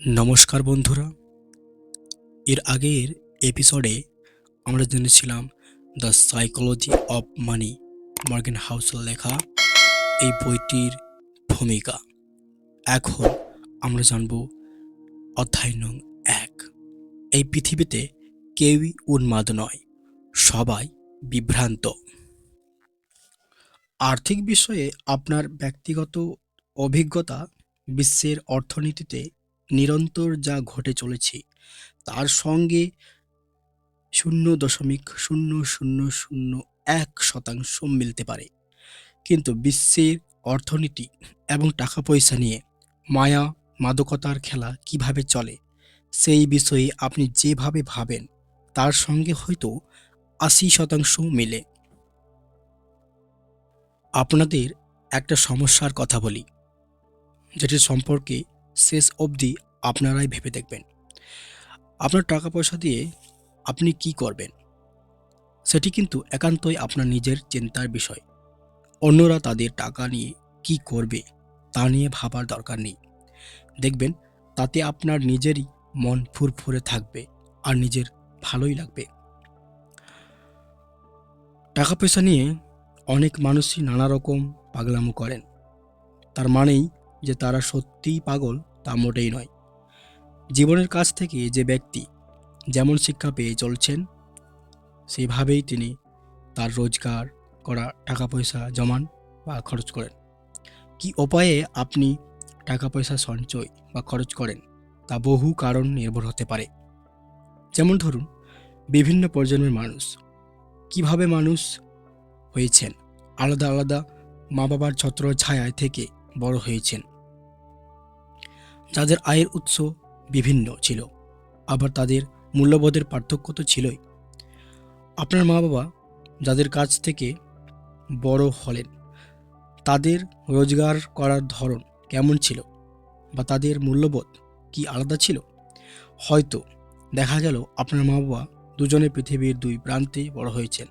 নমস্কার বন্ধুরা। এর আগের এপিসোডে আমরা জেনেছিলাম the psychology of money, Morgan হাউসের লেখা এই বইটির ভূমিকা। এখন আমরা জানব অধ্যায় নং ১। এই পৃথিবীতে কেউই উন্মাদ নয়, সবাই বিভ্রান্ত। আর্থিক বিষয়ে আপনার ব্যক্তিগত অভিজ্ঞতা বিশ্বের অর্থনীতিতে নিরন্তর যা ঘটে চলেছে তার সঙ্গে 0.0001% মিলতে পারে, কিন্তু বিশ্বের অর্থনীতি এবং টাকা পয়সা নিয়ে মায়া মাদকতার খেলা কিভাবে চলে সেই বিষয়ে আপনি যেভাবে ভাবেন তার সঙ্গে হয়তো 80% মিলে। আপনাদের একটা সমস্যার কথা বলি, যেটি সম্পর্কে শেষ অবধি আপনারাই ভেবে দেখবেন। আপনার টাকা পয়সা দিয়ে আপনি কি করবেন সেটি কিন্তু একান্তই আপনার নিজের চিন্তার বিষয়। অন্যরা তাদের টাকা নিয়ে কি করবে তা নিয়ে ভাবার দরকার নেই। দেখবেন তাতে আপনার নিজেরই মন ফুরফুরে থাকবে আর নিজের ভালোই লাগবে। টাকা পয়সা নিয়ে অনেক মানুষই নানা রকম পাগলামো করেন, তার মানেই যে তারা সত্যিই পাগল তা মোটেই নয়। জীবনের কাছ থেকে যে ব্যক্তি যেমন শিক্ষা পেয়ে চলছেন সেইভাবেই তিনি তার রোজগার করা টাকা পয়সা জমান বা খরচ করেন। কি উপায়ে আপনি টাকা পয়সা সঞ্চয় বা খরচ করেন তা বহু কারণ নির্ভর হতে পারে। যেমন ধরুন, বিভিন্ন প্রজন্মের মানুষ কিভাবে মানুষ হয়েছেন, আলাদা আলাদা মা বাবার ছত্র ছায়ায় থেকে বড় হয়েছেন, যাদের আয়ের উৎস বিভিন্ন ছিল, আবার তাদের মূল্যবোধের পার্থক্য তো ছিলই। আপনার মা বাবা যাদের কাছ থেকে বড় হলেন তাদের রোজগার করার ধরন কেমন ছিল বা তাদের মূল্যবোধ কি আলাদা ছিল? হয়তো দেখা গেল আপনার মা বাবা দুজনে পৃথিবীর দুই প্রান্তে বড় হয়েছেন।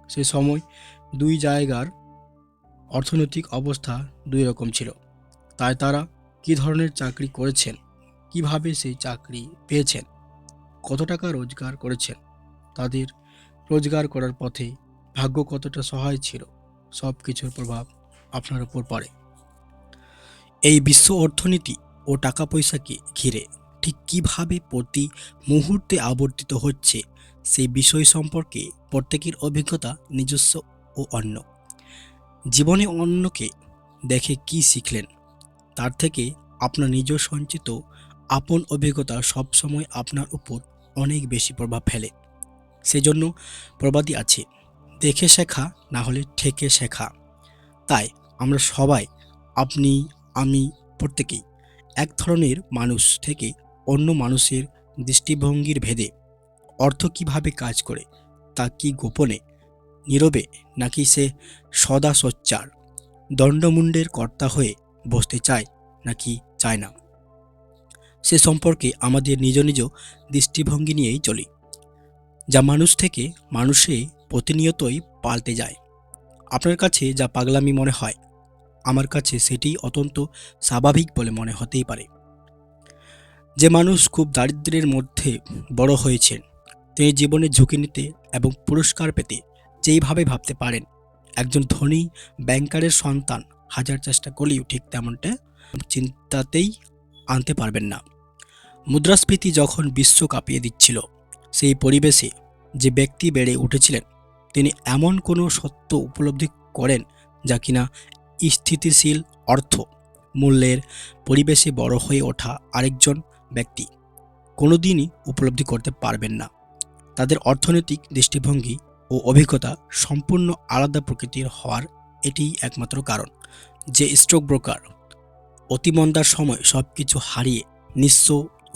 সে সময় দুই জায়গার অর্থনৈতিক অবস্থা দুই রকম ছিল, তাই তারা কী ধরনের চাকরি করেছেন, কিভাবে সেই চাকরি পেয়েছেন, কত টাকা রোজগার করেছেন, তাদের রোজগার করার পথে ভাগ্য কতটা সহায় ছিল, সব কিছুর প্রভাব আপনার উপর পড়ে। এই বিশ্ব অর্থনীতি ও টাকা পয়সাকে ঘিরে ঠিক কীভাবে প্রতি মুহূর্তে আবর্তিত হচ্ছে সেই বিষয় সম্পর্কে প্রত্যেকের অভিজ্ঞতা নিজস্ব ও অন্য। জীবনে অন্যকে দেখে কি শিখলেন তার থেকে আপনার নিজ সঞ্চিত আপন অভিজ্ঞতা সবসময় আপনার উপর অনেক বেশি প্রভাব ফেলে। সেজন্য প্রবাদই আছে, দেখে শেখা না হলে ঠেকে শেখা। তাই আমরা সবাই, আপনি, আমি, প্রত্যেকেই এক ধরনের মানুষ থেকে অন্য মানুষের দৃষ্টিভঙ্গির ভেদে অর্থ কিভাবে কাজ করে তা কি গোপনে নীরবে নাকি সে সদা সোচ্চার দণ্ডমুণ্ডের কর্তা হয়ে বসতে চায় নাকি চায় না, সে সম্পর্কে আমাদের নিজ নিজ দৃষ্টিভঙ্গি নিয়েই চলি, যা মানুষ থেকে মানুষে প্রতিনিয়তই পাল্টে যায়। আপনার কাছে যা পাগলামি মনে হয় আমার কাছে সেটি অত্যন্ত স্বাভাবিক বলে মনে হতেই পারে। যে মানুষ খুব দারিদ্র্যের মধ্যে বড় হয়েছেন তিনি জীবনে ঝুঁকি নিতে এবং পুরস্কার পেতে যেইভাবে ভাবতে পারেন, একজন ধনী ব্যাংকারের সন্তান হাজার চেষ্টা করলেও ঠিক তেমনটা চিন্তাতেই আনতে পারবেন না। মুদ্রাস্ফীতি যখন বিশ্ব কাঁপিয়ে দিচ্ছিল সেই পরিবেশে যে ব্যক্তি বেড়ে উঠেছিলেন তিনি এমন কোনো সত্য উপলব্ধি করেন যা কিনা স্থিতিশীল অর্থ মূল্যের পরিবেশে বড় হয়ে ওঠা আরেকজন ব্যক্তি কোনোদিনই উপলব্ধি করতে পারবেন না। তাদের অর্থনৈতিক দৃষ্টিভঙ্গি ও অভিজ্ঞতা সম্পূর্ণ আলাদা প্রকৃতির হওয়ার এটিই একমাত্র কারণ যে স্টক ব্রোকার অতিমন্দার সময় সব কিছু হারিয়ে নিঃস্ব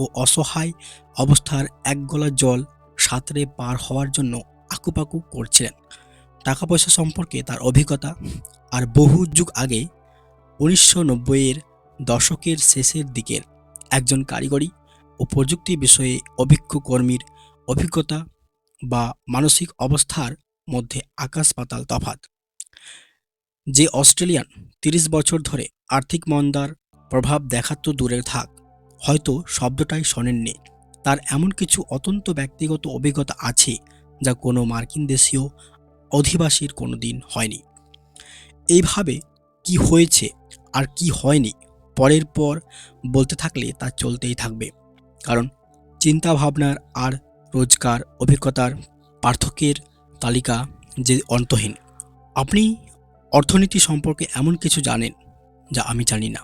ও অসহায় অবস্থার এক গলা জল সাঁতরে পার হওয়ার জন্য আকুপাকু করছিলেন। টাকা পয়সা সম্পর্কে তার অভিজ্ঞতা আর বহু যুগ আগে 1990-এর দশকের শেষের দিকের একজন কারিগরি ও প্রযুক্তি বিষয়ে অভিজ্ঞ কর্মীর অভিজ্ঞতা বা মানসিক অবস্থার মধ্যে আকাশ পাতাল তফাৎ। যে অস্ট্রেলিয়ান 30 বছর ধরে আর্থিক মন্দার প্রভাব দেখা তো দূরে থাক, হয়তো শব্দটাই শোনেননি। তার এমন কিছু অত্যন্ত ব্যক্তিগত অভিজ্ঞতা আছে যা কোনো মার্কিন দেশীয় অধিবাসীর কোনোদিন হয়নি। এইভাবে কি হয়েছে আর কি হয়নি পরের পর বলতে থাকলে তা চলতেই থাকবে। কারণ চিন্তা ভাবনার আর রোজকার অভিজ্ঞতার পার্থক্যের তালিকা যে অন্তহীন। আপনি অর্থনীতি সম্পর্কে এমন কিছু জানেন যা আমি জানি না।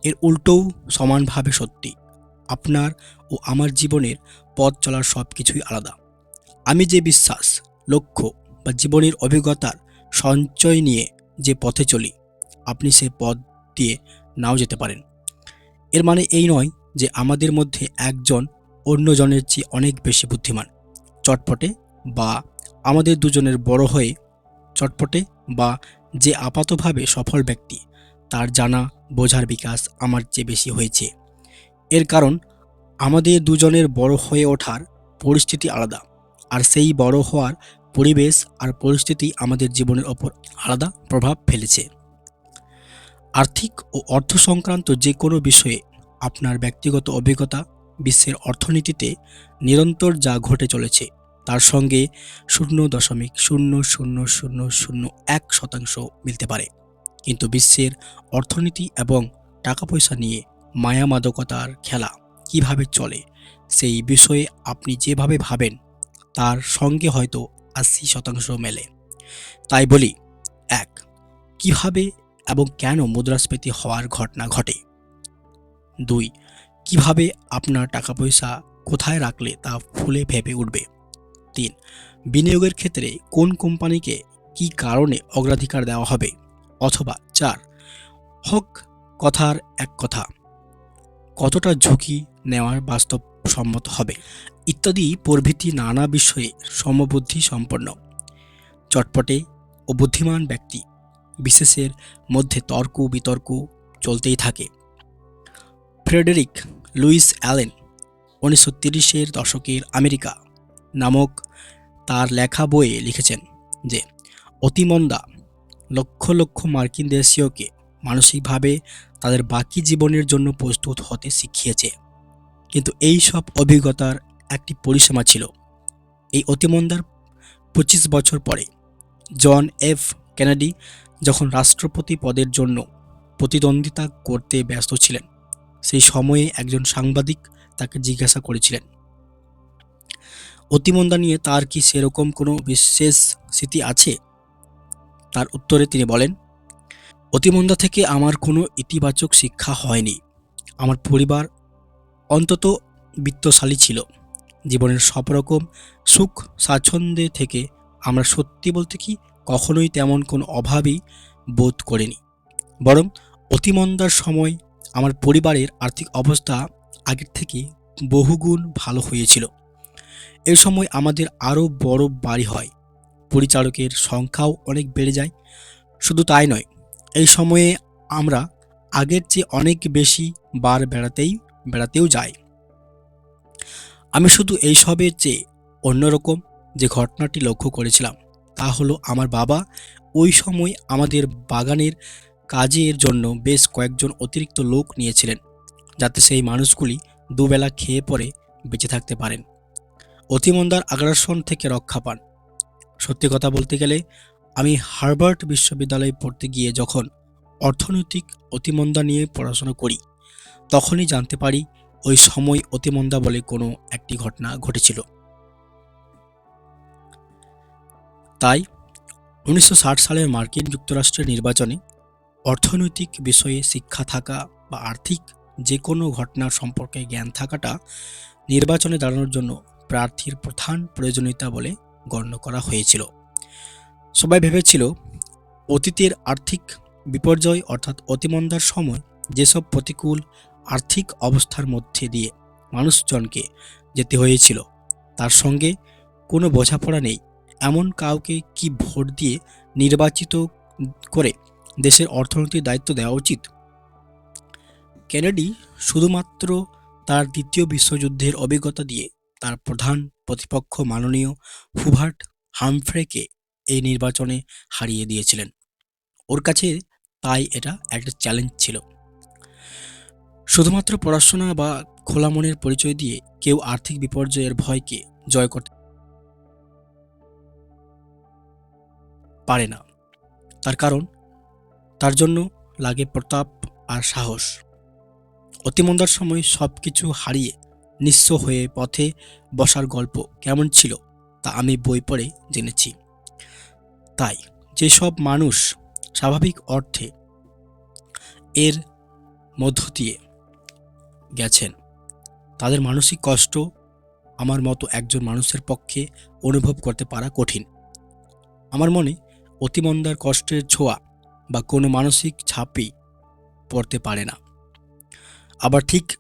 এর উল্টোও সমানভাবে সত্যি। আপনার ও আমার জীবনের পথ চলার সব কিছুই আলাদা। আমি যে বিশ্বাস, লক্ষ্য বা জীবনের অভিজ্ঞতার সঞ্চয় নিয়ে যে পথে চলি, আপনি সে পথ দিয়ে নাও যেতে পারেন। এর মানে এই নয় যে আমাদের মধ্যে একজন অন্যজনের চেয়ে অনেক বেশি বুদ্ধিমান, চটপটে, বা আমাদের দুজনের বড় হয়ে চটপটে, বা যে আপাতভাবে সফল ব্যক্তি তার জানা বোঝার বিকাশ আমার চেয়ে বেশি হয়েছে। এর কারণ আমাদের দুজনের বড় হয়ে ওঠার পরিস্থিতি আলাদা, আর সেই বড় হওয়ার পরিবেশ আর পরিস্থিতি আমাদের জীবনের ওপর আলাদা প্রভাব ফেলেছে। আর্থিক ও অর্থ সংক্রান্ত যে কোনো বিষয়ে আপনার ব্যক্তিগত অভিজ্ঞতা বিশ্বের অর্থনীতিতে নিরন্তর যা ঘটে চলেছে তার সঙ্গে 0.00001% মিলতে পারে। কিন্তু বিশ্বের অর্থনীতি এবং টাকা পয়সা নিয়ে মায়ামাদকতার খেলা কিভাবে চলে সেই বিষয়ে আপনি যেভাবে ভাবেন তার সঙ্গে হয়তো 80% মেলে। তাই বলি, ১. কিভাবে এবং কেন মুদ্রাস্ফীতি হওয়ার ঘটনা ঘটে। ২. কিভাবে আপনার টাকা পয়সা কোথায় রাখলে তা ফুলে ফেঁপে উঠবে। ৩. বিনিয়োগের ক্ষেত্রে কোন কোম্পানিকে কী কারণে অগ্রাধিকার দেওয়া হবে। অথবা ৪. হক কথার এক কথা, কতটা ঝুঁকি নেওয়ার বাস্তবসম্মত হবে, ইত্যাদি প্রভৃতি নানা বিষয়ে সমবুদ্ধি সম্পন্ন চটপটে ও বুদ্ধিমান ব্যক্তি বিশেষের মধ্যে তর্ক বিতর্ক চলতেই থাকে। ফ্রেডেরিক লুইস অ্যালেন 1930-এর দশকের আমেরিকা নামক তার লেখা বইয়ে লিখেছেন যে অতিমন্দা লক্ষ লক্ষ মার্কিন দেশীয়কে মানসিকভাবে তাদের বাকি জীবনের জন্য প্রস্তুত হতে শিখিয়েছে। কিন্তু এই সব অভিজ্ঞতার একটি পরিসীমা ছিল। এই অতিমন্দার 25 বছর পরে জন এফ কেনেডি যখন রাষ্ট্রপতি পদের জন্য প্রতিদ্বন্দ্বিতা করতে ব্যস্ত ছিলেন, সেই সময়ে একজন সাংবাদিক তাকে জিজ্ঞাসা করেছিলেন, অতিমন্দা নিয়ে তার কি সেরকম কোনো বিশেষ স্মৃতি আছে? তার উত্তরে তিনি বলেন, অতিমন্দা থেকে আমার কোনো ইতিবাচক শিক্ষা হয়নি। আমার পরিবার অন্তত বিত্তশালী ছিল। জীবনের সব রকম সুখ স্বাচ্ছন্দ্যে থেকে আমরা সত্যি বলতে কি কখনোই তেমন কোনো অভাবই বোধ করিনি। বরং অতিমন্দার সময় আমার পরিবারের আর্থিক অবস্থা আগের থেকে বহুগুণ ভালো হয়েছিল। এই সময় আমাদের আরও বড় বাড়ি হয়, পরিচারকের সংখ্যাও অনেক বেড়ে যায়। শুধু তাই নয়, এই সময়ে আমরা আগের চেয়ে অনেক বেশি বার বেড়াতেও যাই। আমি শুধু এইসবের চেয়ে অন্যরকম যে ঘটনাটি লক্ষ্য করেছিলাম তা হলো আমার বাবা ওই সময় আমাদের বাগানের কাজের জন্য বেশ কয়েকজন অতিরিক্ত লোক নিয়েছিলেন, যাতে সেই মানুষগুলি দুবেলা খেয়ে পরে বেঁচে থাকতে পারেন, অতিমন্দার আগ্রাসন থেকে রক্ষা পান। সত্যি কথা বলতে গেলে আমি হার্ভার্ড বিশ্ববিদ্যালয়ে পড়তে গিয়ে যখন অর্থনৈতিক অতিমন্দা নিয়ে পড়াশোনা করি তখনই জানতে পারি ওই সময় অতিমন্দা বলে কোনো একটি ঘটনা ঘটেছিল। তাই 1960 সালের মার্কিন যুক্তরাষ্ট্রের নির্বাচনে অর্থনৈতিক বিষয়ে শিক্ষা থাকা বা আর্থিক যে কোনো ঘটনার সম্পর্কে জ্ঞান থাকাটা নির্বাচনে দাঁড়ানোর জন্য প্রার্থীর প্রধান প্রয়োজনীয়তা বলে গণ্য করা হয়েছিল। সবাই ভেবেছিল অতীতের আর্থিক বিপর্যয় অর্থাৎ অতিমন্দার সময় যেসব প্রতিকূল আর্থিক অবস্থার মধ্যে দিয়ে মানুষজনকে যেতে হয়েছিল তার সঙ্গে কোনো বোঝাপড়া নেই এমন কাউকে কি ভোট দিয়ে নির্বাচিত করে দেশের অর্থনৈতিক দায়িত্ব দেওয়া উচিত? কেনেডি শুধুমাত্র তার দ্বিতীয় বিশ্বযুদ্ধের অভিজ্ঞতা দিয়ে তার প্রধান প্রতিপক্ষ মাননীয় হুবার্ট হামফ্রেকে এই নির্বাচনে হারিয়ে দিয়েছিলেন। ওর কাছে তাই এটা একটা চ্যালেঞ্জ ছিল। শুধুমাত্র পড়াশোনা বা খোলা মনের পরিচয় দিয়ে কেউ আর্থিক বিপর্যয়ের ভয়কে জয় করতে পারে না। তার কারণ তার জন্য লাগে প্রতাপ আর সাহস। অতিমন্দার সময় সবকিছু হারিয়ে নিঃস্ব হয়ে পথে বসার গল্প কেমন ছিল তা আমি বই পড়ে জেনেছি। তাই যেসব মানুষ স্বাভাবিক অর্থে এর মধ্য দিয়ে গেছেন তাদের মানসিক কষ্ট আমার মতো একজন মানুষের পক্ষে অনুভব করতে পারা কঠিন। আমার মনে অতিমন্দার কষ্টের ছোঁয়া বা কোনো মানসিক ছাপই পড়তে পারে না। আবার ঠিক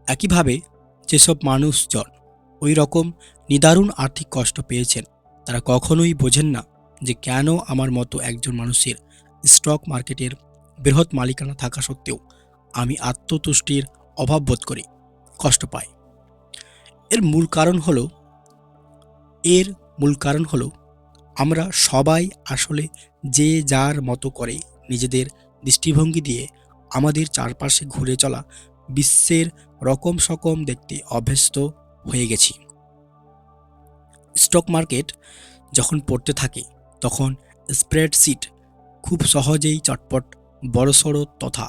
একইভাবে যেসব মানুষজন ওই রকম নিদারুণ আর্থিক কষ্ট পেয়েছেন তারা কখনোই বোঝেন না যে কেন আমার মতো একজন মানুষের স্টক মার্কেটের বৃহৎ মালিকানা থাকা সত্ত্বেও আমি আত্মতুষ্টির অভাব বোধ করি, কষ্ট পাই। এর মূল কারণ হলো এর মূল কারণ হলো আমরা সবাই আসলে যে যার মতো করে নিজেদের দৃষ্টিভঙ্গি দিয়ে আমাদের চারপাশে ঘুরে চলা বিশ্বের রকম সকম দেখতে অভ্যস্ত হয়ে গেছি। স্টক মার্কেট যখন পড়তে থাকে তখন স্প্রেডশিট খুব সহজেই চটপট বড়সড় তথা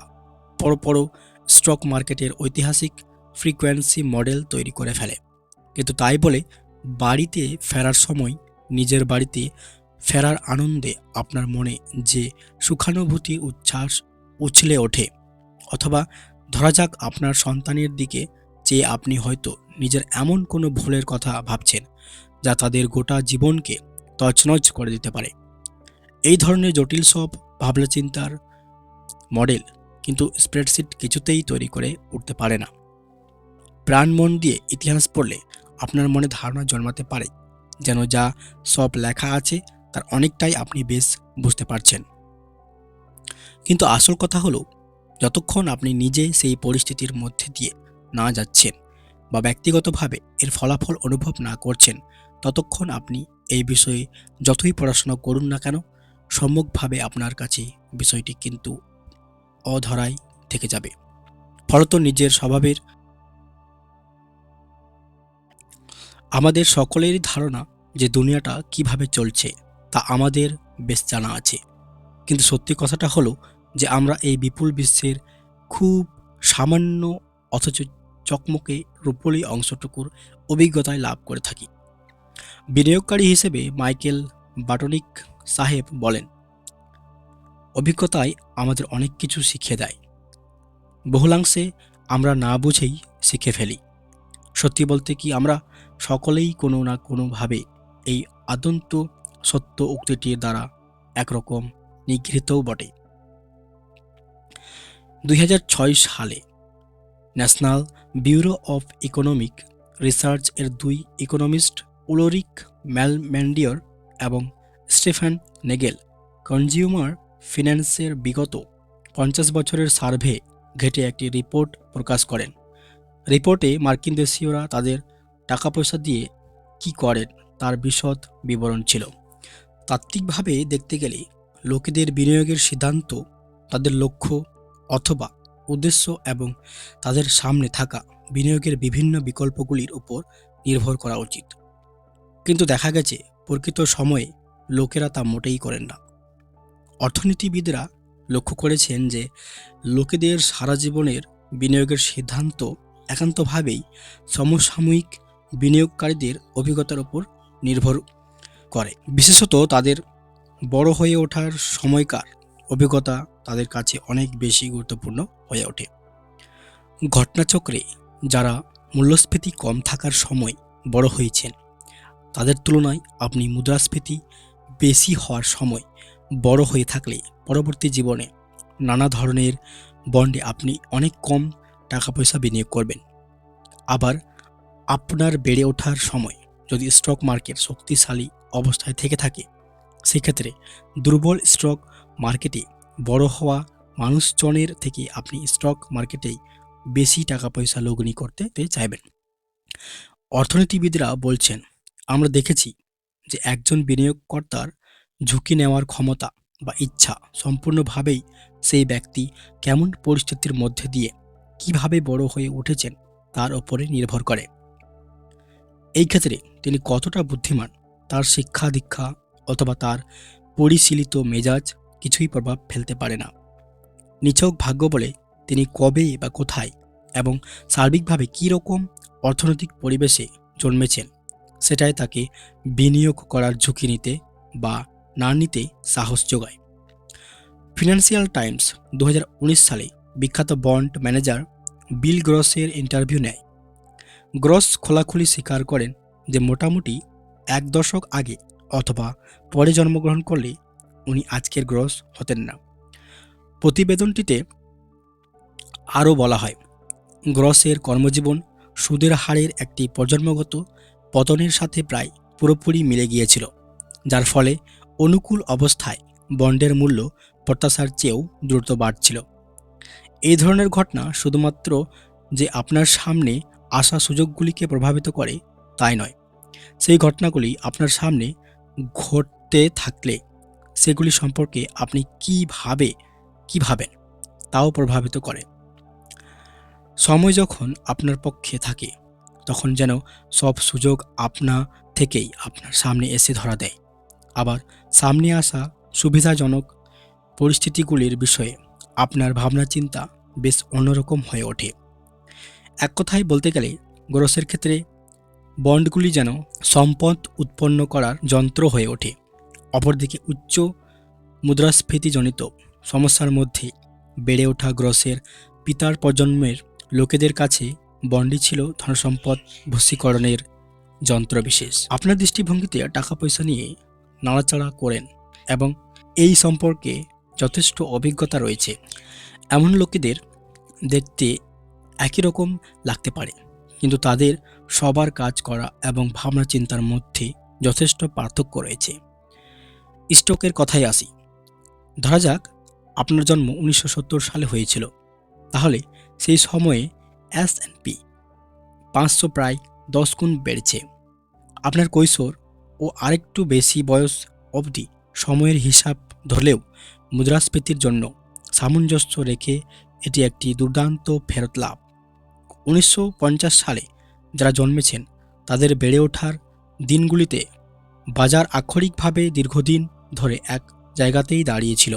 বড় বড় স্টক মার্কেটের ঐতিহাসিক ফ্রিকোয়েন্সি মডেল তৈরি করে ফেলে। কিন্তু তাই বলে বাড়িতে ফেরার সময় নিজের বাড়িতে ফেরার আনন্দে আপনার মনে যে সুখানুভূতি উচ্ছ্বাস উছলে ওঠে, অথবা ধরা যাক আপনার সন্তানের দিকে চেয়ে আপনি হয়তো নিজের এমন কোনো ভুলের কথা ভাবছেন যা তাদের গোটা জীবনকে তছনছ করে দিতে পারে। এই ধরনের জটিল সব ভাবনাচিন্তার মডেল কিন্তু স্প্রেডশিট কিছুতেই তৈরি করে উঠতে পারে না। প্রাণ মন দিয়ে ইতিহাস পড়লে আপনার মনে ধারণা জন্মাতে পারে যেন যা সব লেখা আছে তার অনেকটাই আপনি বেশ বুঝতে পারছেন। কিন্তু আসল কথা হলো যতক্ষণ আপনি নিজে সেই পরিস্থিতির মধ্যে দিয়ে না যাচ্ছেন বা ব্যক্তিগতভাবে এর ফলাফল অনুভব না করছেন ততক্ষণ আপনি এই বিষয়ে যতই পড়াশোনা করুন না কেন সম্যকভাবে আপনার কাছে বিষয়টি কিন্তু অধরাই থেকে যাবে। ফলত নিজের স্বভাবের আমাদের সকলেরই ধারণা যে দুনিয়াটা কিভাবে চলছে তা আমাদের বেশ জানা আছে। কিন্তু সত্যি কথাটা হলো যে আমরা এই বিপুল বিশ্বের খুব সামান্য অথচ চকমকে রূপলি অংশটুকুর অভিজ্ঞতায় লাভ করে থাকি। বিনিয়োগকারী হিসেবে মাইকেল বাটনিক সাহেব বলেন, অভিজ্ঞতায় আমাদের অনেক কিছু শিখিয়ে দেয়। বহুলাংশে আমরা না বুঝেই শিখে ফেলি। সত্যি বলতে কি আমরা সকলেই কোনো না কোনোভাবে এই আদন্ত সত্য উক্তিটির দ্বারা একরকম নিগৃহীতও বটে। 2006 সালে national bureau of economic research এর দুই ইকোনমিস্ট উলরিক ম্যালম্যান্ডিয়র এবং স্টেফান নেগেল কনজিউমার ফিন্যান্সের বিগত 50 বছরের সার্ভে ঘেঁটে একটি রিপোর্ট প্রকাশ করেন। রিপোর্টে মার্কিন দেশীয়রা তাদের টাকা পয়সা দিয়ে কি করেন তার বিশদ বিবরণ ছিল। তাত্ত্বিকভাবে দেখতে গেলে লোকেদের বিনিয়োগের সিদ্ধান্ত তাদের লক্ষ্য অথবা উদ্দেশ্য এবং তাদের সামনে থাকা বিনিয়োগের বিভিন্ন বিকল্পগুলির উপর নির্ভর করা উচিত। কিন্তু দেখা গেছে প্রকৃত সময়ে লোকেরা তা মোটেই করেন না। অর্থনীতিবিদরা লক্ষ্য করেছেন যে লোকেদের সারা জীবনের বিনিয়োগের সিদ্ধান্ত একান্তভাবেই সমসাময়িক বিনিয়োগকারীদের অভিজ্ঞতার উপর নির্ভর করে। বিশেষত তাদের বড় হয়ে ওঠার সময়কার অভিজ্ঞতা তাদের কাছে অনেক বেশি গুরুত্বপূর্ণ হয়ে ওঠে। ঘটনাচক্রে যারা মূল্যস্ফীতি কম থাকার সময় বড় হয়েছেন তাদের তুলনায় আপনি মুদ্রাস্ফীতি বেশি হওয়ার সময় বড় হয়ে থাকলে পরবর্তী জীবনে নানা ধরনের বন্ডে আপনি অনেক কম টাকা পয়সা বিনিয়োগ করবেন। আবার আপনার বেড়ে ওঠার সময় যদি স্টক মার্কেট শক্তিশালী অবস্থায় থেকে থাকে সেক্ষেত্রে দুর্বল স্টক মার্কেটে বড় হওয়া মানুষজনের থেকে আপনি স্টক মার্কেটেই বেশি টাকা পয়সা লগ্নি করতে চাইবেন। অর্থনীতিবিদরা বলছেন, আমরা দেখেছি যে একজন বিনিয়োগকর্তার ঝুঁকি নেওয়ার ক্ষমতা বা ইচ্ছা সম্পূর্ণভাবেই সেই ব্যক্তি কেমন পরিস্থিতির মধ্যে দিয়ে কিভাবে বড় হয়ে উঠেছেন তার ওপরে নির্ভর করে। এই ক্ষেত্রে তিনি কতটা বুদ্ধিমান, তার শিক্ষা দীক্ষা অথবা তার পরিশীলিত মেজাজ কিছুই প্রভাব ফেলতে পারে না। নিছক ভাগ্য বলে তিনি কবে বা কোথায় এবং সার্বিকভাবে কী রকম অর্থনৈতিক পরিবেশে জন্মেছেন সেটাই তাকে বিনিয়োগ করার ঝুঁকি নিতে বা না নিতে সাহস যোগায়। ফিনান্সিয়াল টাইমস 2019 সালে বিখ্যাত বন্ড ম্যানেজার বিল গ্রসের ইন্টারভিউ নেয়। গ্রস খোলাখুলি স্বীকার করেন যে মোটামুটি 1 দশক আগে অথবা পরে জন্মগ্রহণ করলে উনি আজকের গ্রস হতেন না। প্রতিবেদনটিতে আরও বলা হয়, গ্রসের কর্মজীবন সুদের হারের একটি প্রজন্মগত পতনের সাথে প্রায় পুরোপুরি মিলে গিয়েছিল, যার ফলে অনুকূল অবস্থায় বন্ডের মূল্য প্রত্যাশার চেয়েও দ্রুত বাড়ছিল। এই ধরনের ঘটনা শুধুমাত্র যে আপনার সামনে আসা সুযোগগুলিকে প্রভাবিত করে তাই নয়, সেই ঘটনাগুলি আপনার সামনে ঘটতে থাকলে সেগুলি সম্পর্কে আপনি কী ভাবেন তাও প্রভাবিত করে। সময় যখন আপনার পক্ষে থাকে তখন যেন সব সুযোগ আপনা থেকেই আপনার সামনে এসে ধরা দেয়। আবার সামনে আসা সুবিধাজনক পরিস্থিতিগুলির বিষয়ে আপনার ভাবনা চিন্তা বেশ অন্যরকম হয়ে ওঠে। এক কথায় বলতে গেলে গ্রসের ক্ষেত্রে বন্ডগুলি যেন সম্পদ উৎপন্ন করার যন্ত্র হয়ে ওঠে। অপরদিকে উচ্চ মুদ্রাস্ফীতিজনিত সমস্যার মধ্যে বেড়ে ওঠা গ্রসের পিতার প্রজন্মের লোকেদের কাছে বন্ডই ছিল ধনসম্পদ বশীকরণের যন্ত্রবিশেষ। আপনার দৃষ্টিভঙ্গিতে টাকা পয়সা নিয়ে নাড়াচাড়া করেন এবং এই সম্পর্কে যথেষ্ট অভিজ্ঞতা রয়েছে এমন লোকেদের দেখতে একই রকম লাগতে পারে, কিন্তু তাদের সবার কাজ করা এবং ভাবনা চিন্তার মধ্যে যথেষ্ট পার্থক্য রয়েছে। স্টকের কথায় আসি। ধরা যাক আপনার জন্ম 1970 সালে হয়েছিল, তাহলে সেই সময়ে S&P 500 প্রায় 10 গুণ বেড়েছে। আপনার কৈশোর ও আরেকটু বেশি বয়স অবধি সময়ের হিসাব ধরলেও মুদ্রাস্ফীতির জন্য সামঞ্জস্য রেখে এটি একটি দুর্দান্ত ফেরত লাভ। 1950 সালে যারা জন্মেছেন তাদের বেড়ে ওঠার দিনগুলিতে বাজার আক্ষরিকভাবে দীর্ঘদিন ধরে এক জায়গাতেই দাঁড়িয়েছিল।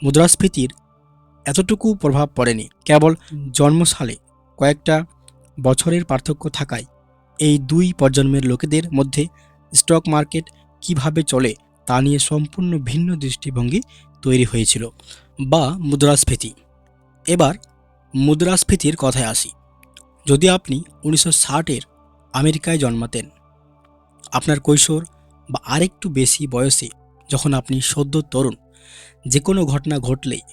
মুদ্রাস্ফীতির এতটুকু প্রভাব পড়েনি, কেবল জন্মসালে কয়েকটা বছরের পার্থক্য থাকায় এই দুই প্রজন্মের লোকেদের মধ্যে স্টক মার্কেট কিভাবে চলে তা নিয়ে সম্পূর্ণ ভিন্ন দৃষ্টিভঙ্গি তৈরি হয়েছিল। বা মুদ্রাস্ফীতি। এবার মুদ্রাস্ফীতির কথায় আসি। যদি আপনি 1960-এর আমেরিকায় জন্মাতেন, আপনার কৈশোর বা আরেকটু বেশি বয়সে যখন আপনি সদ্য তরুণ, যে কোনো ঘটনা ঘটলেই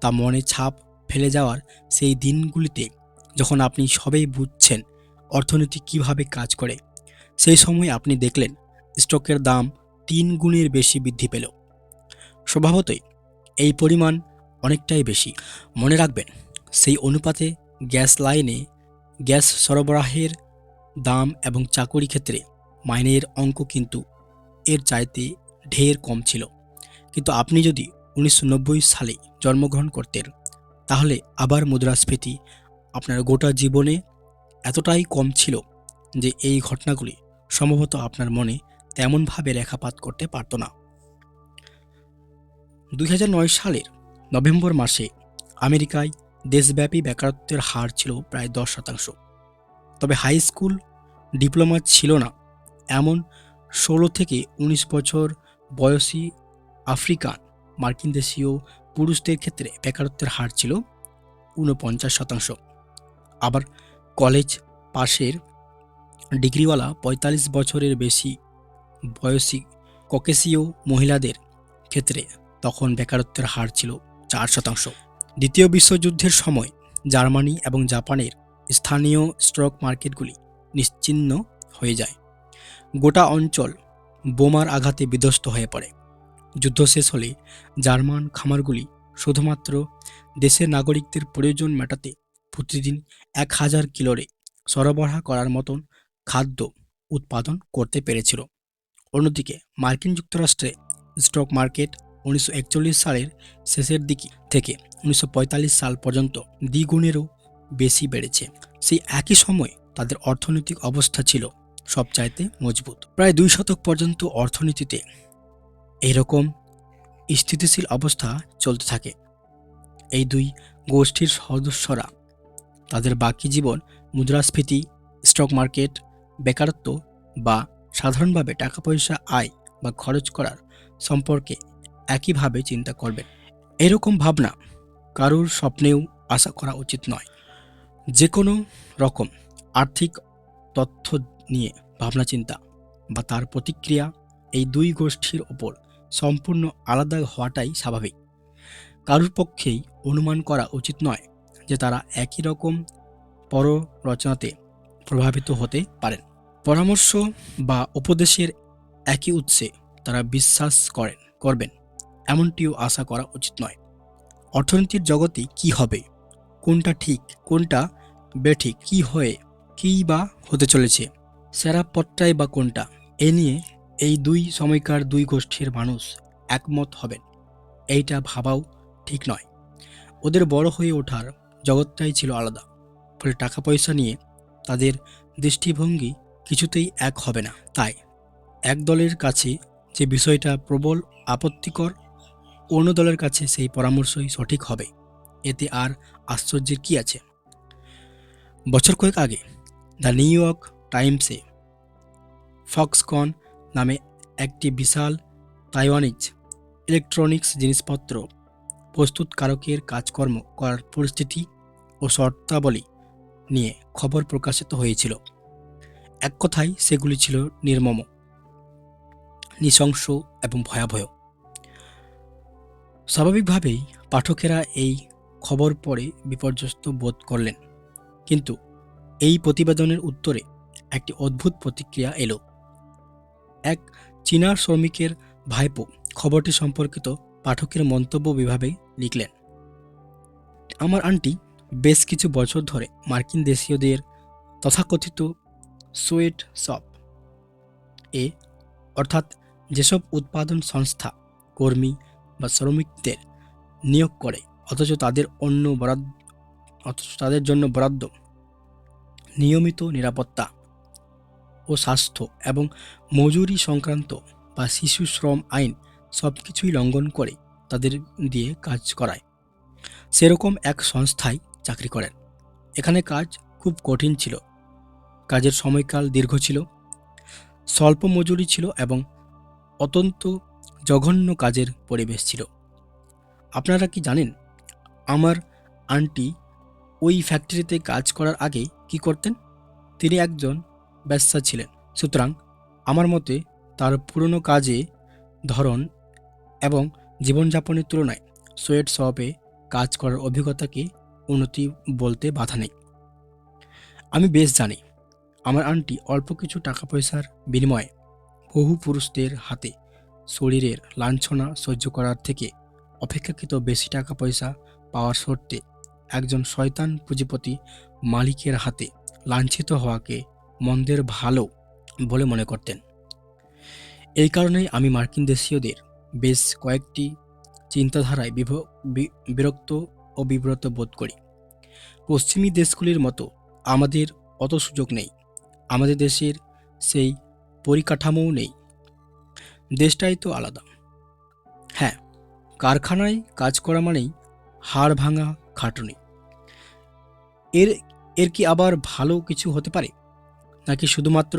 তা মনে ছাপ ফেলে যাওয়ার সেই দিনগুলিতে যখন আপনি সবেই বুঝছেন অর্থনীতি কিভাবে কাজ করে, সেই সময় আপনি দেখলেন স্টকের দাম 3 গুণের বেশি বৃদ্ধি পেল। স্বভাবতই এই পরিমাণ অনেকটাই বেশি। মনে রাখবেন, সেই অনুপাতে গ্যাস লাইনে গ্যাস সরবরাহের দাম এবং চাকুরি ক্ষেত্রে মাইনের অঙ্ক কিন্তু এর চাইতে ঢের কম ছিল। কিন্তু আপনি যদি 1990 সালে জন্মগ্রহণ করতেন, তাহলে আবার মুদ্রাস্ফীতি আপনার গোটা জীবনে এতটাই কম ছিল যে এই ঘটনাগুলি সম্ভবত আপনার মনে তেমনভাবে রেখাপাত করতে পারত না। 2009 সালের নভেম্বর মাসে আমেরিকায় দেশব্যাপী বেকারত্বের হার ছিল প্রায় 10%। তবে হাই স্কুল ডিপ্লোমা ছিল না এমন 16 থেকে 19 বছর বয়সী আফ্রিকান মার্কিন দেশীয় পুরুষদের ক্ষেত্রে বেকারত্বের হার ছিল 49%। আবার কলেজ পাশের ডিগ্রিওয়ালা 45 বছরের বেশি বয়সী ককেশীয় মহিলাদের ক্ষেত্রে তখন বেকারত্বের হার ছিল 4%। দ্বিতীয় বিশ্বযুদ্ধের সময় জার্মানি এবং জাপানের স্থানীয় স্টক মার্কেটগুলি নিশ্চিহ্ন হয়ে যায়। গোটা অঞ্চল বোমার আঘাতে বিধ্বস্ত হয়ে পড়ে। যুদ্ধ শেষ হলে জার্মান খামারগুলি শুধুমাত্র দেশের নাগরিকদের প্রয়োজন মেটাতে প্রতিদিন 1000 কিলোরে সরবরাহ করার মতন খাদ্য উৎপাদন করতে পেরেছিল। অন্যদিকে মার্কিন যুক্তরাষ্ট্রে স্টক মার্কেট 1941 সালের শেষের দিকে থেকে 1945 সাল পর্যন্ত দ্বিগুণেরও বেশি বেড়েছে। সেই একই সময় তাদের অর্থনৈতিক অবস্থা ছিল সবচাইতে মজবুত। প্রায় 2 শতক পর্যন্ত অর্থনীতিতে এরকম স্থিতিশীল অবস্থা চলতে থাকে। এই দুই গোষ্ঠীর সদস্যরা তাদের বাকি জীবন মুদ্রাস্ফীতি, স্টক মার্কেট, বেকারত্ব বা সাধারণভাবে টাকা পয়সা আয় বা খরচ করার সম্পর্কে একইভাবে চিন্তা করবেন। এরকম ভাবনা কারোর স্বপ্নেও আশা করা উচিত নয়। যে কোনো রকম আর্থিক তথ্য নিয়ে ভাবনা চিন্তা বা তার প্রতিক্রিয়া এই দুই গোষ্ঠীর ওপর সম্পূর্ণ আলাদা হওয়াটাই স্বাভাবিক। কারোর পক্ষেই অনুমান করা উচিত নয় যে তারা একই রকম পররচনাতে প্রভাবিত হতে পারেন। পরামর্শ বা উপদেশের একই উৎসে তারা বিশ্বাস করবেন এমনটিও আশা করা উচিত নয়। অর্থনীতির জগতে কি হবে, কোনটা ঠিক, কোনটা বেঠিক, কী বা হতে চলেছে, সেরা পথটাই বা কোনটা, এ নিয়ে এই দুই সময়কার দুই গোষ্ঠীর মানুষ একমত হবেন এইটা ভাবাও ঠিক নয়। ওদের বড় হয়ে ওঠার জগৎটাই ছিল আলাদা। ফলে টাকা পয়সা নিয়ে তাদের দৃষ্টিভঙ্গি কিছুতেই এক হবে না। তাই এক দলের কাছে যে বিষয়টা প্রবল আপত্তিকর, অন্য দলের কাছে সেই পরামর্শই সঠিক হবে। এতে আর আশ্চর্যের কি আছে? বছর কয়েক আগে দ্য নিউ ইয়র্ক টাইমসে ফক্সকন নামে একটি বিশাল তাইওয়ানিজ ইলেকট্রনিক্স জিনিসপত্র প্রস্তুতকারকের কাজকর্ম করার পরিস্থিতি ও শর্তাবলী নিয়ে খবর প্রকাশিত হয়েছিল। এক কথায় সেগুলি ছিল নির্মম, নৃশংস এবং ভয়াবহ। স্বাভাবিকভাবেই পাঠকেরা এই খবর পড়ে বিপর্যস্ত বোধ করলেন। কিন্তু এই প্রতিবেদনের উত্তরে একটি অদ্ভুত প্রতিক্রিয়া এলো। এক চীনা শ্রমিকের ভাইপো খবরটি সম্পর্কিত পাঠকের মন্তব্য বিভাগে লিখলেন, আমার আন্টি বেশ কিছু বছর ধরে মার্কিন দেশীয়দের তথাকথিত সোয়েট শপ এ, অর্থাৎ যেসব উৎপাদন সংস্থা কর্মী বা শ্রমিকদের নিয়োগ করে অথচ তাদের জন্য বরাদ্দ নিয়মিত নিরাপত্তা ও স্বাস্থ্য এবং মজুরি সংক্রান্ত বা শিশু শ্রম আইন সব কিছুই লঙ্ঘন করে তাদের দিয়ে কাজ করায়, সেরকম এক সংস্থায় চাকরি করেন। এখানে কাজ খুব কঠিন ছিল, কাজের সময়কাল দীর্ঘ ছিল, স্বল্প মজুরি ছিল এবং অত্যন্ত জঘন্য কাজের পরিবেশ ছিল। আপনারা কি জানেন আমার আন্টি ওই ফ্যাক্টরিতে কাজ করার আগে কি করতেন? তিনি একজন ব্যবসা ছিলেন। সুতরাং আমার মতে তার পুরনো কাজে ধরন এবং জীবনযাপনের তুলনায় সোয়েট শপে কাজ করার অভিজ্ঞতাকে উন্নতি বলতে বাধা নেই। আমি বেশ জানি আমার আন্টি অল্প কিছু টাকা পয়সার বিনিময়ে বহু পুরুষদের হাতে শরীরের লাঞ্ছনা সহ্য করার থেকে অপেক্ষাকৃত বেশি টাকা পয়সা পাওয়ার শর্তে একজন শয়তান পুঁজিপতি মালিকের হাতে লাঞ্ছিত হওয়াকে মন্দের ভালো বলে মনে করতেন। এই কারণেই আমি মার্কিন দেশীয়দের বেশ কয়েকটি চিন্তাধারায় বিরক্ত ও বিব্রত বোধ করি। পশ্চিমী দেশগুলির মতো আমাদের অত সুযোগ নেই, আমাদের দেশের সেই পরিকাঠামোও নেই, দেশটাই তো আলাদা। হ্যাঁ, কারখানায় কাজ করা মানেই হাড় ভাঙা খাটুনি। এর এর কি আবার ভালো কিছু হতে পারে? নাকি শুধুমাত্র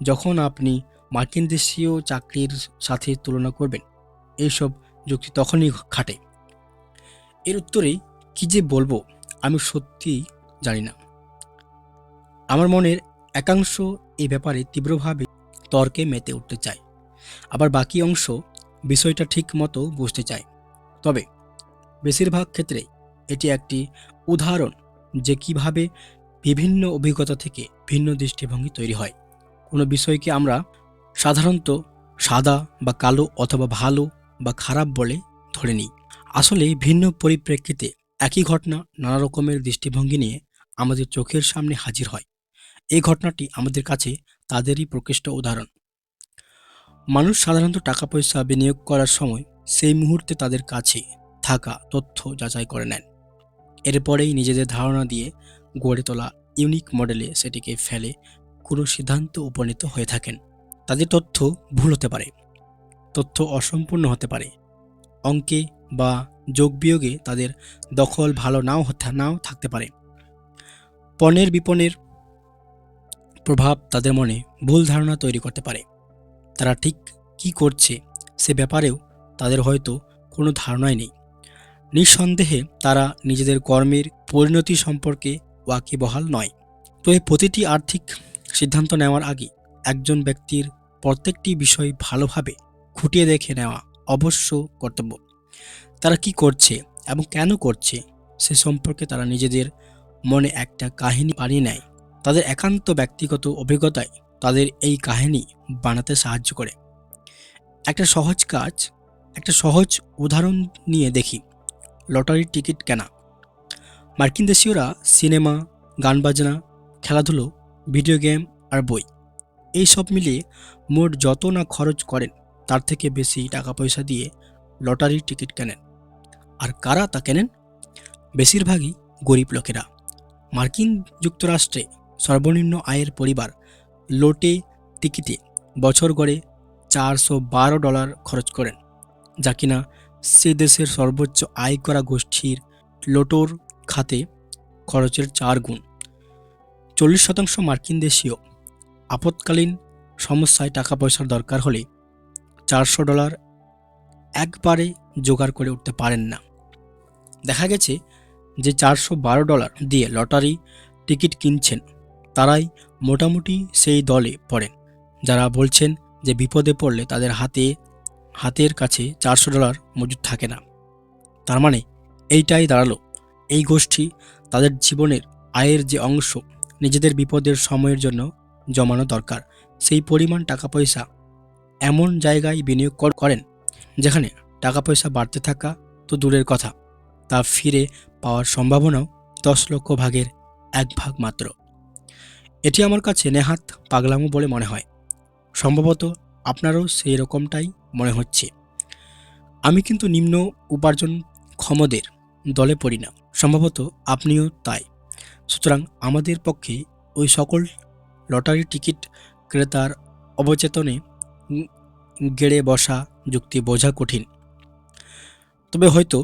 যখন আপনি মার্কিন দেশীয় চাকরির সাথে তুলনা করবেন এইসব যুক্তি তখনই খাটে? এর উত্তরে কি যে বলবো আমি সত্যিই জানি না। আমার মনের একাংশ এই ব্যাপারে তীব্রভাবে তর্কে মেতে উঠতে চায়, আবার বাকি অংশ বিষয়টা ঠিক মতো বুঝতে চায়। তবে বেশিরভাগ ক্ষেত্রে এটি একটি উদাহরণ যে কিভাবে বিভিন্ন অভিজ্ঞতা থেকে ভিন্ন দৃষ্টিভঙ্গি তৈরি হয়। কোনো বিষয়কে আমরা সাধারণত সাদা বা কালো অথবা ভালো বা খারাপ বলে ধরে নিই। আসলে ভিন্ন পরিপ্রেক্ষিতে একই ঘটনা নানা রকমের দৃষ্টিভঙ্গি নিয়ে আমাদের চোখের সামনে হাজির হয়। এই ঘটনাটি আমাদের কাছে তাদেরই প্রকৃষ্ট উদাহরণ। মানুষ সাধারণত টাকা পয়সা বিনিয়োগ করার সময় সেই মুহূর্তে তাদের কাছে থাকা তথ্য যাচাই করে নেন এরপরেই নিজেদের ধারণা দিয়ে গড়ে তোলা ইউনিক মডেলে সেটিকে ফেলে কোনো সিদ্ধান্ত উপনীত হয়ে থাকেন। তাদের তথ্য ভুল হতে পারে, তথ্য অসম্পূর্ণ হতে পারে, অঙ্কে বা যোগ বিয়োগে তাদের দখল ভালো নাও থাকতে পারে। পণ্যের বিপণের প্রভাব তাদের মনে ভুল ধারণা তৈরি করতে পারে। তারা ঠিক কী করছে সে ব্যাপারেও তাদের হয়তো কোনো ধারণাই নেই। নিঃসন্দেহে তারা নিজেদের কর্মের পরিণতি সম্পর্কে ওয়াকিবহাল নয়। তো এই প্রতিটি আর্থিক সিদ্ধান্ত নেওয়ার আগে একজন ব্যক্তির প্রত্যেকটি বিষয় ভালোভাবে খুঁটিয়ে দেখে নেওয়া অবশ্য কর্তব্য। তারা কি করছে এবং কেন করছে সে সম্পর্কে তারা নিজেদের মনে একটা কাহিনী বানিয়ে নেয়। তাদের একান্ত ব্যক্তিগত অভিজ্ঞতায় তাদের এই কাহিনী বানাতে সাহায্য করে। একটা সহজ উদাহরণ নিয়ে দেখি। লটারির টিকিট কেনা। মার্কিন দেশীয়রা সিনেমা, গান বাজনা, খেলাধুলো, ভিডিও গেম আর বই এই সব মিলিয়ে মোট যত না খরচ করেন তার থেকে বেশি টাকা পয়সা দিয়ে লটারির টিকিট কেনেন। আর কারা তা কেনেন? বেশিরভাগই গরিব লোকেরা। মার্কিন যুক্তরাষ্ট্রে সর্বনিম্ন আয়ের পরিবার লোটে টিকিটে বছর গড়ে $412 খরচ করেন, যা কিনা সে দেশের সর্বোচ্চ আয় করা গোষ্ঠীর লোটোর খাতে খরচের 4 গুণ। 40% মার্কিন দেশীয় আপৎকালীন সমস্যায় টাকা পয়সার দরকার হলে $400 একবারে জোগাড় করে উঠতে পারেন না। দেখা গেছে যে $412 দিয়ে লটারি টিকিট কিনছেন তারাই মোটামুটি সেই দলে পড়েন যারা বলছেন যে বিপদে পড়লে তাদের হাতের কাছে $400 মজুদ থাকে না। তার মানে এইটাই দাঁড়ালো, এই গোষ্ঠী তাদের জীবনের আয়ের যে অংশ নিজেদের বিপদের সময়ের জন্য জমানো দরকার সেই পরিমাণ টাকা পয়সা এমন জায়গায় বিনিয়োগ করেন যেখানে টাকা পয়সা বাড়তে থাকা তো দূরের কথা, তা ফিরে পাওয়ার সম্ভাবনাও 10 লক্ষ ভাগের 1 ভাগ মাত্র। এটি আমার কাছে নেহাত পাগলামো বলে মনে হয়। সম্ভবত আপনারও সেই রকমটাই মনে হচ্ছে। আমি কিন্তু নিম্ন উপার্জনক্ষমদের দলে পড়ি না, সম্ভবত আপনিও তাই। সুতরাং আমাদের পক্ষে ওই সকল লটারি টিকিট ক্রেতার অবচেতনে গেড়ে বসা যুক্তি বোঝা কঠিন। তবে হয়তো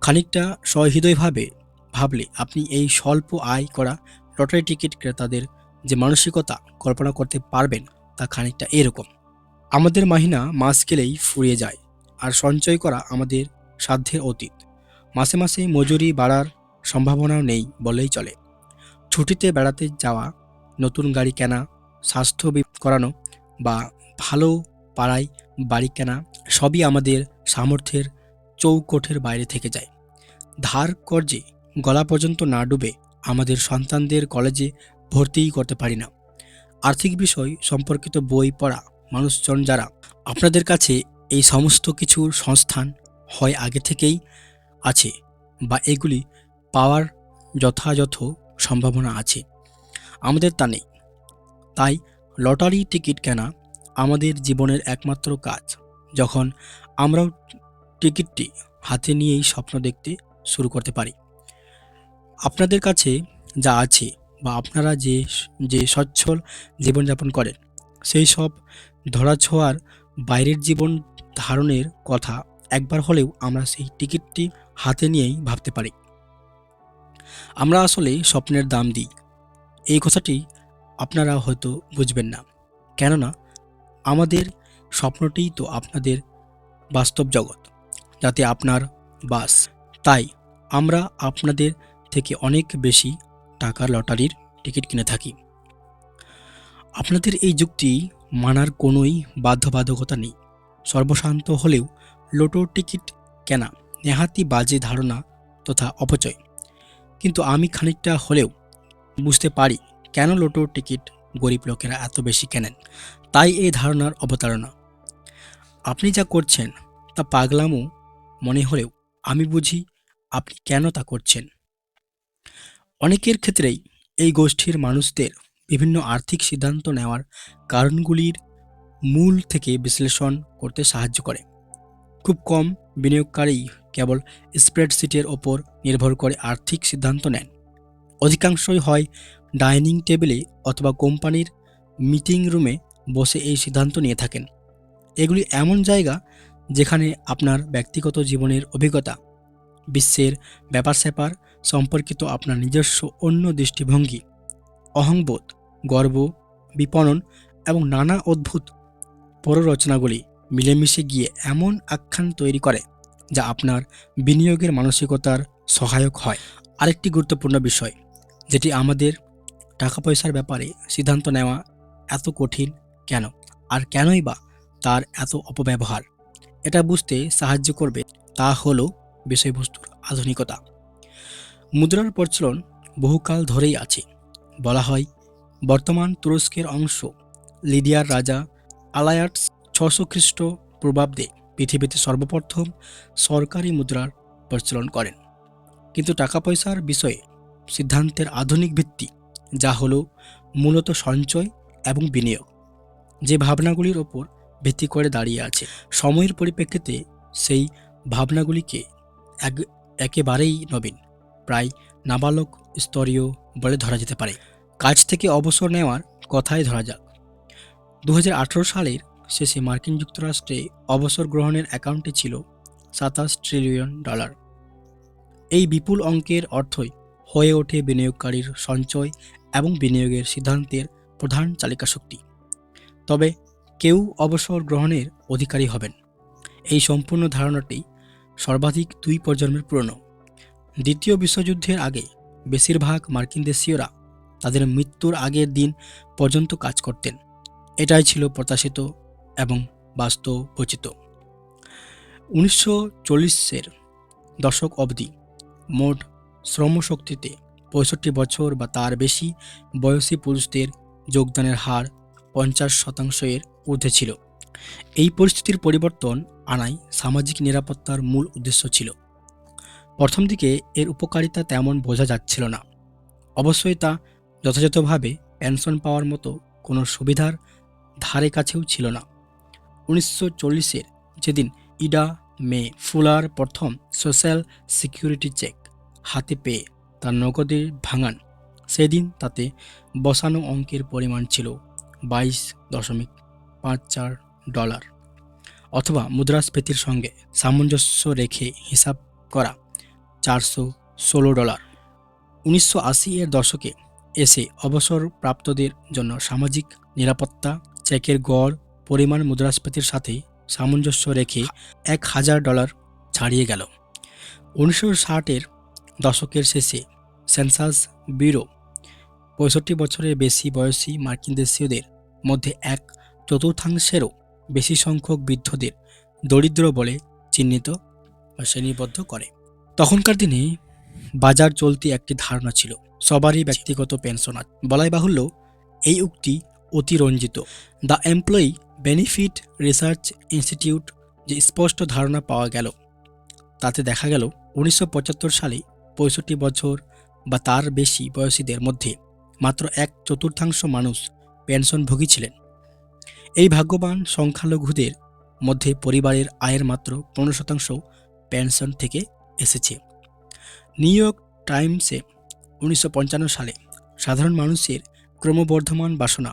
খানিকটা সহৃদয়ভাবে ভাবলে আপনি এই স্বল্প আয় করা লটারি টিকিট ক্রেতাদের যে মানসিকতা কল্পনা করতে পারবেন তা খানিকটা এরকম। আমাদের মাহিনা মাস গেলেই ফুরিয়ে যায়, আর সঞ্চয় করা আমাদের সাধ্যের অতীত। মাসে মাসে মজুরি বাড়ার সম্ভাবনাও নেই বললেই চলে। ছুটিতে বেড়াতে যাওয়া, নতুন গাড়ি কেনা, স্বাস্থ্য করানো বা ভালো পাড়ায় বাড়ি কেনা সবই আমাদের সামর্থ্যের চৌকোঠের বাইরে থেকে যায়। ধার কর্জে গলা পর্যন্ত না ডুবে আমাদের সন্তানদের কলেজে ভর্তিই করতে পারি না। আর্থিক বিষয় সম্পর্কিত বই পড়া মানুষজন যারা, আপনাদের কাছে এই সমস্ত কিছুর সংস্থান হয় আগে থেকেই আছে বা এগুলি পাওয়ার যথাযথ সম্ভাবনা আছে, আমাদের তা নেই। তাই লটারি টিকিট কেনা আমাদের জীবনের একমাত্র কাজ। যখন আমরাও টিকিটটি হাতে নিয়েই স্বপ্ন দেখতে শুরু করতে পারি। আপনাদের কাছে যা আছে বা আপনারা যে সচ্ছল জীবনযাপন করেন সেই সব ধরাছোঁয়ার বাইরের জীবন ধারণের কথা একবার হলেও আমরা সেই টিকিটটি হাতে নিয়েই ভাবতে পারি। আমরা আসলে স্বপ্নের দাম দিই, এই কথাটি আপনারা হয়তো বুঝবেন না, কেননা আমাদের স্বপ্নটিই তো আপনাদের বাস্তব জগৎ, যাতে আপনার বাস। তাই আমরা আপনাদের থেকে অনেক বেশি টাকার লটারির টিকিট কিনে থাকি। আপনাদের এই যুক্তি মানার কোনোই বাধ্যবাধকতা নেই। সর্বশান্ত হলেও লোটোর টিকিট কেনা নেহাতি বাজে ধারণা তথা অপচয়। কিন্তু আমি খানিকটা হলেও বুঝতে পারি কেন লোটোর টিকিট গরিব লোকেরা এত বেশি কেনেন। তাই এই ধারণার অবতারণা। আপনি যা করছেন তা পাগলামো মনে হলেও আমি বুঝি আপনি কেন তা করছেন। অনেকের ক্ষেত্রেই এই গোষ্ঠীর মানুষদের বিভিন্ন আর্থিক সিদ্ধান্ত নেওয়ার কারণগুলির মূল থেকে বিশ্লেষণ করতে সাহায্য করে। খুব কম বিনিয়োগকারী কেবল স্প্রেডশিটের ওপর নির্ভর করে আর্থিক সিদ্ধান্ত নেন। অধিকাংশই হয় ডাইনিং টেবিলে অথবা কোম্পানির মিটিং রুমে বসে এই সিদ্ধান্ত নিয়ে থাকেন। এগুলি এমন জায়গা যেখানে আপনার ব্যক্তিগত জীবনের অভিজ্ঞতা, বিশ্বের ব্যাপার-স্যাপার সম্পর্কিত আপনার নিজস্ব অন্য দৃষ্টিভঙ্গি, অহংবোধ, গর্ব, বিপণন এবং নানা অদ্ভুত পররচনাগুলি মিলেমিশে গিয়ে এমন আখ্যান তৈরি করে যা আপনার বিনিয়োগের মানসিকতার সহায়ক হয়। আরেকটি গুরুত্বপূর্ণ বিষয় যেটি আমাদের টাকা পয়সার ব্যাপারে সিদ্ধান্ত নেওয়া এত কঠিন কেন, আর কেনই বা তার এত অপব্যবহার, এটা বুঝতে সাহায্য করবে তা হলো বিষয়বস্তুর আধুনিকতা। মুদ্রার প্রচলন বহুকাল ধরেই আছে। বলা হয় বর্তমান তুরস্কের অংশ লিডিয়ার রাজা আলায়ার্টস 600 খ্রিস্টপূর্বাব্দে পৃথিবীতে সর্বপ্রথম সরকারি মুদ্রার প্রচলন করেন। কিন্তু টাকা পয়সার বিষয়ে সিদ্ধান্তের আধুনিক ভিত্তি যা হলো মূলত সঞ্চয় এবং বিনিয়োগ, যে ভাবনাগুলির ওপর ভিত্তি করে দাঁড়িয়ে আছে, সময়ের পরিপ্রেক্ষিতে সেই ভাবনাগুলিকে একেবারেই নবীন, প্রায় নাবালক স্তরীয় বলে ধরা যেতে পারে। কাজ থেকে অবসর নেওয়ার কথাই ধরা যাক। 2018 সালের শেষে মার্কিন যুক্তরাষ্ট্রে অবসর গ্রহণের অ্যাকাউন্টে ছিল $27 ট্রিলিয়ন। এই বিপুল অঙ্কের অর্থই হয়ে ওঠে বিনিয়োগকারীর সঞ্চয় এবং বিনিয়োগের সিদ্ধান্তের প্রধান চালিকাশক্তি। তবে কেউ অবসর গ্রহণের অধিকারী হবেন, এই সম্পূর্ণ ধারণাটি সর্বাধিক 2 প্রজন্মের পুরনো। দ্বিতীয় বিশ্বযুদ্ধের আগে বেশিরভাগ মার্কিন দেশীয়রা তাদের মৃত্যুর আগের দিন পর্যন্ত কাজ করতেন। এটাই ছিল প্রত্যাশিত এবং বাস্তবোচিত। 1940-এর দশক অবধি মোট শ্রমশক্তিতে 65 বছর বা তার বেশি বয়সী পুরুষদের যোগদানের হার 50% ঊর্ধ্বে ছিল। এই পরিস্থিতির পরিবর্তন আনাই সামাজিক নিরাপত্তার মূল উদ্দেশ্য ছিল। প্রথম দিকে এর উপকারিতা তেমন বোঝা যাচ্ছিল না। অবশ্যই তা যথাযথভাবে পেনশন পাওয়ার মতো কোনো সুবিধার ধারে কাছেও ছিল না। 1940-এর যেদিন ইডা মে ফুলার প্রথম সোশ্যাল সিকিউরিটি চেক হাতে পেয়ে তার নগদে ভাঙান, সেদিন তাতে বসানো অঙ্কের পরিমাণ ছিল $22.54, অথবা মুদ্রাস্ফীতির সঙ্গে সামঞ্জস্য রেখে হিসাব করা $416। 1980-এর দশকে এসে অবসরপ্রাপ্তদের জন্য সামাজিক নিরাপত্তা চেকের গড় পরিমাণ মুদ্রাস্ফীতির সাথে সামঞ্জস্য রেখে $1000 ছাড়িয়ে গেল। 1960-এর দশকের শেষে সেন্সাস ব্যুরো 65 বছরের বেশি বয়সী মার্কিন দেশীয়দের মধ্যে 1/4-এরও বেশি সংখ্যক বৃদ্ধদের দরিদ্র বলে চিহ্নিত বা শ্রেণীবদ্ধ করে। তখনকার দিনে বাজার চলতি একটি ধারণা ছিল সবারই ব্যক্তিগত পেনশন আছে। বলাই বাহুল্য এই উক্তি অতিরঞ্জিত। The employee benefit research institute যে স্পষ্ট ধারণা পাওয়া গেল তাতে দেখা গেল 1975 সালে 65 বছর বা তার বেশি বয়সীদের মধ্যে মাত্র 1/4 মানুষ পেনশনভোগী ছিলেন। এই ভাগ্যবান সংখ্যালঘুদের মধ্যে পরিবারের আয়ের মাত্র 15% পেনশন থেকে এসেছে। নিউ ইয়র্ক টাইমসে 1955 সালে সাধারণ মানুষের ক্রমবর্ধমান বাসনা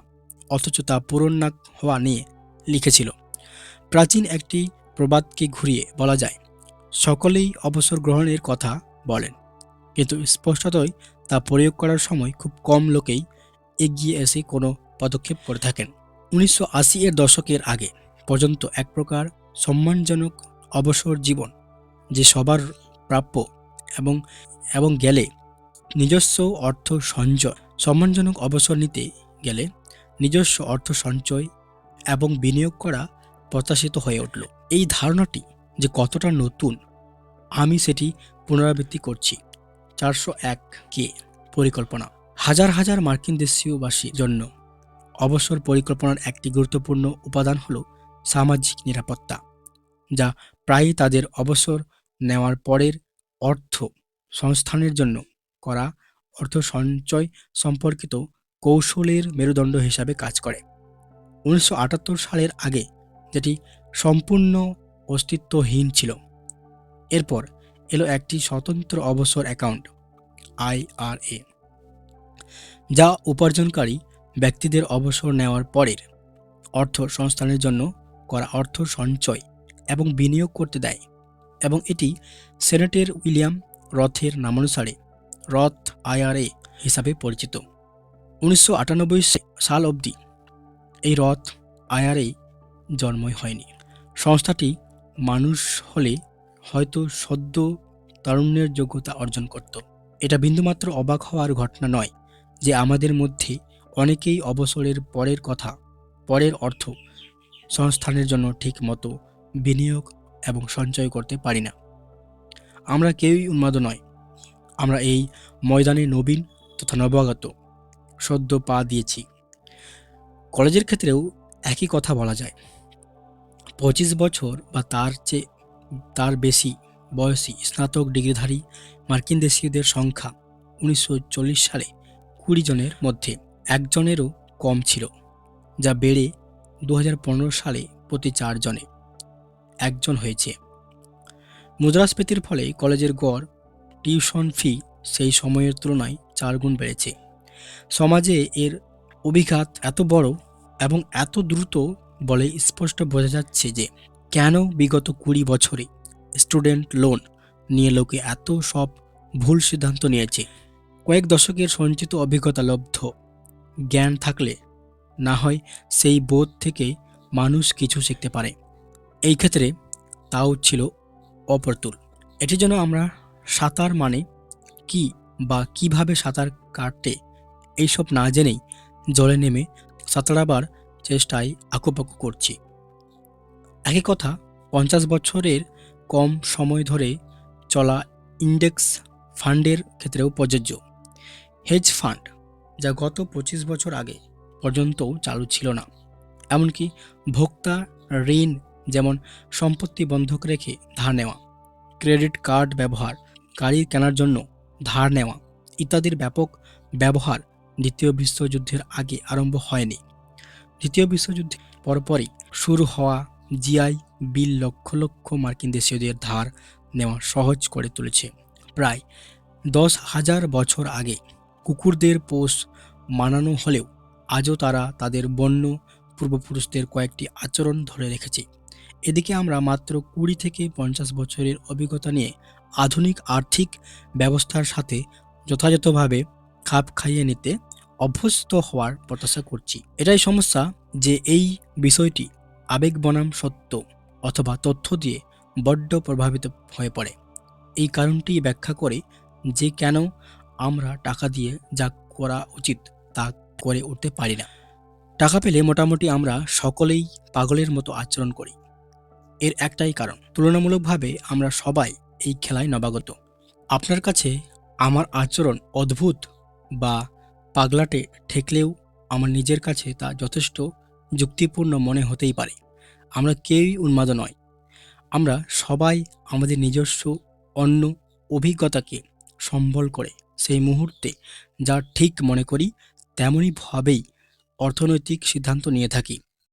অথচ তা পূরণ না হওয়া নিয়ে লিখেছিল। প্রাচীন একটি প্রবাদকে ঘুরিয়ে বলা যায়, সকলেই অবসর গ্রহণের কথা বলেন, কিন্তু স্পষ্টতই তা প্রয়োগ করার সময় খুব কম লোকেই এগিয়ে এসে কোনো পদক্ষেপ করে থাকেন। 1980-এর দশকের আগে পর্যন্ত এক প্রকার সম্মানজনক অবসর জীবন যে সবার প্রাপ্য এবং গেলে নিজস্ব অর্থ সঞ্চয়, সম্মানজনক অবসর নিতে গেলে নিজস্ব অর্থ সঞ্চয় এবং বিনিয়োগ করা প্রত্যাশিত হয়ে উঠল। এই ধারণাটি যে কতটা নতুন আমি সেটি পুনরাবৃত্তি করছি। 401 পরিকল্পনা। হাজার হাজার মার্কিন দেশীয়বাসীর জন্য অবসর পরিকল্পনার একটি গুরুত্বপূর্ণ উপাদান হল সামাজিক নিরাপত্তা, যা প্রায়ই তাদের অবসর নেওয়ার পরের অর্থ সংস্থানের জন্য করা অর্থ সঞ্চয় সম্পর্কিত কৌশলের মেরুদণ্ড হিসাবে কাজ করে। 1978 সালের আগে যেটি সম্পূর্ণ অস্তিত্বহীন ছিল, এরপর এলো একটি স্বতন্ত্র অবসর অ্যাকাউন্ট, IRA, যা উপার্জনকারী ব্যক্তিদের অবসর নেওয়ার পরের অর্থ সংস্থানের জন্য করা অর্থ সঞ্চয় এবং বিনিয়োগ করতে দেয়, এবং এটি সেনেটর উইলিয়াম রথের নামানুসারে রথ IRA হিসাবে পরিচিত। 1998 সাল অবধি এই রথ IRA জন্মই হয়নি। সংস্থাটি মানুষ হলে হয়তো সদ্য তারুণ্যের যোগ্যতা অর্জন করত। এটা বিন্দুমাত্র অবাক হওয়ার ঘটনা নয় যে আমাদের মধ্যে অনেকেই অবসরের পরের অর্থ সংস্থানের জন্য ঠিক মতো বিনিয়োগ এবং সঞ্চয় করতে পারি না। আমরা কেউই উন্মাদ নয়। আমরা এই ময়দানে নবীন তথা নবাগত, সদ্য পা দিয়েছি। কলেজের ক্ষেত্রেও একই কথা বলা যায়। 25 বছর বা তার বেশি বয়সী স্নাতক ডিগ্রিধারী মার্কিন দেশীয়দের সংখ্যা 1940 সালে 20 জনের মধ্যে 1 জনেরও কম ছিল, যা বেড়ে 2015 সালে প্রতি 4 জনে 1 জন হয়েছে। মুদ্রাস্ফীতির ফলে কলেজের গড় টিউশন ফি সেই সময়ের তুলনায় 4 গুণ বেড়েছে। সমাজে এর অভিঘাত এত বড় এবং এত দ্রুত বলে স্পষ্ট বোঝা যাচ্ছে যে কেন বিগত 20 বছরে স্টুডেন্ট লোন নিয়ে লোকে এত সব ভুল সিদ্ধান্ত নিয়েছে। কয়েক দশকের সঞ্চিত অভিজ্ঞতা লব্ধ জ্ঞান থাকলে না হয় সেই বোধ থেকে মানুষ কিছু শিখতে পারে। এই ক্ষেত্রে তাও ছিল অপ্রতুল। এটি যেন আমরা সাঁতার মানে কি বা কিভাবে সাঁতার কাটে এইসব না জেনেই জলে নেমে সাঁতরাবার চেষ্টায় আঁকুপাকু করছি। একই কথা 50 বছরের কম সময় ধরে চলা ইন্ডেক্স ফান্ডের ক্ষেত্রেও প্রযোজ্য। হেজ ফান্ড, যা গত 25 বছর আগে পর্যন্তও চালু ছিল না, এমনকি ভোক্তা ঋণ যেমন সম্পত্তি বন্ধক রেখে ধার নেওয়া, ক্রেডিট কার্ড ব্যবহার, গাড়ি কেনার জন্য ধার নেওয়া ইত্যাদির ব্যাপক ব্যবহার দ্বিতীয় বিশ্বযুদ্ধের আগে আরম্ভ হয়নি। দ্বিতীয় বিশ্বযুদ্ধের পরপরই শুরু হওয়া জিআই বিল লক্ষ লক্ষ মার্কিন দেশীয়দের ধার নেওয়া সহজ করে তুলেছে। প্রায় 10,000 বছর আগে কুকুরদের পোষ মানানো হলেও আজও তারা তাদের বন্য পূর্বপুরুষদের কয়েকটি আচরণ ধরে রেখেছে। এদিকে আমরা মাত্র 20 থেকে 50 বছরের অভিজ্ঞতা নিয়ে আধুনিক আর্থিক ব্যবস্থার সাথে যথাযথভাবে খাপ খাইয়ে নিতে অভ্যস্ত হওয়ার প্রত্যাশা করছি। এটাই সমস্যা যে এই বিষয়টি আবেগ বনাম সত্য অথবা তথ্য দিয়ে বড্ড প্রভাবিত হয়ে পড়ে। এই কারণটি ব্যাখ্যা করে যে কেন আমরা টাকা দিয়ে যা করা উচিত তা করে উঠতে পারি না। টাকা পেলে মোটামুটি আমরা সকলেই পাগলের মতো আচরণ করি। এর একটাই কারণ, তুলনামূলকভাবে আমরা সবাই এই খেলায় নবাগত। আপনার কাছে আমার আচরণ অদ্ভুত বা পাগলাটে ঠেকলেও আমার নিজের কাছে তা যথেষ্ট যুক্তিপূর্ণ মনে হতেই পারে। আমরা কেউই উন্মাদ নয়। আমরা সবাই আমাদের নিজস্ব অন্য অভিজ্ঞতাকে সম্বল করে সেই মুহূর্তে যা ঠিক মনে করি তেমনইভাবেই অর্থনৈতিক সিদ্ধান্ত নিয়ে থাকি।